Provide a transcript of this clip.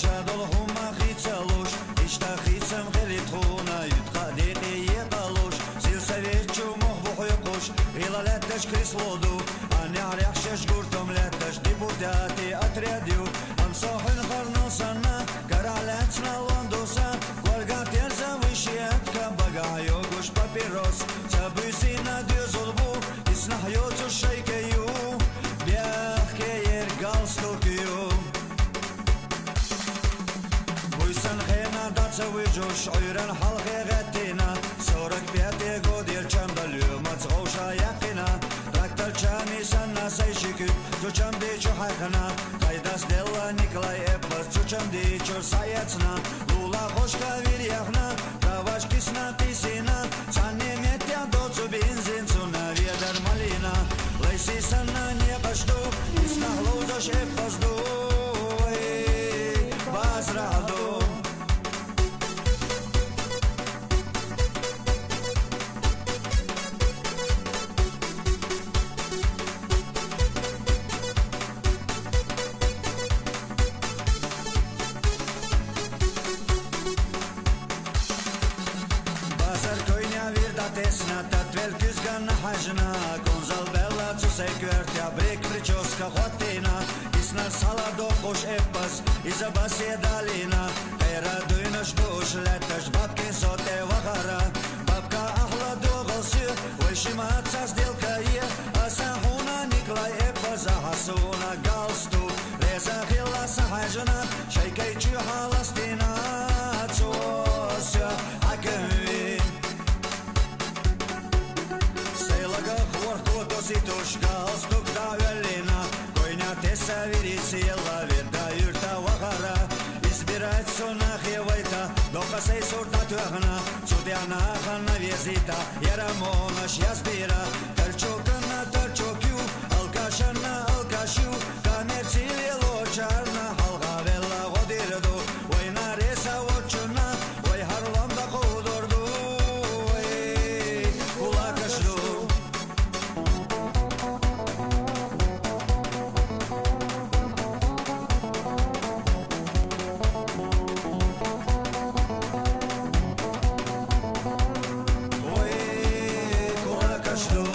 شادلهم خيتالوش اشتا خيتم غير تخونا يبقى ديقي يطالوش سيل سريتشو مخبوح يقوش غيلا لا تشكري سلودو اني عريح شش قرتم لا تشدي بوداتي اتريديو ام صاحن خرنوسانا كرالاتنا لوندوسا ورقات يرزا وشياتك بقى يوغوش بابيروس تابوزينا ديوزلبو يسنح يوتو الشيكيو بياخكي يرقال ستوكيو ويسن خينا داتسا ويجوش عيران حلقي غتينا سورك بياتي قودير چمبليو متغوشا يقينا راكتر چاني سنة سيشيكي تو چمدي چو حيخنا قايداس ديلا نيكلاي ابس تو چمدي چو سايتنا لولا خوشكا ويريخنا راواش كسنا تيسينا چاني ميتيا دوتو بنزين سونا ويدر مالينا ليسي سنة نيقشدو اسنح لوزوش ابسدو بازرعدو Tesna tatvel küzgan hajna Gonzal bella tu sei kvertja brek pričoska hotina Isnar sala do koš epas Iza basje dalina Era dujnaš duš letaš babkin sote vahara Babka ahla do golsir Vojšima ca sdelka je Asa huna niklaj epas Ahasuna galstu Reza hila sa hajna Šajkaj ču halastina Cosja akavin Situška ostuk da velina Kojnja te saviri cijela Verda yurta vahara Izbirać sonah je vajta Doka sej surta tuhna Cudjana hana vjezita Jeramonaš jazbira Trčokana trčokju Alkašana alkašju Kamer cilje ločarna Halga vela godirdu Vojna resa vočuna Voj harlam da hodordu Kulakašdu Что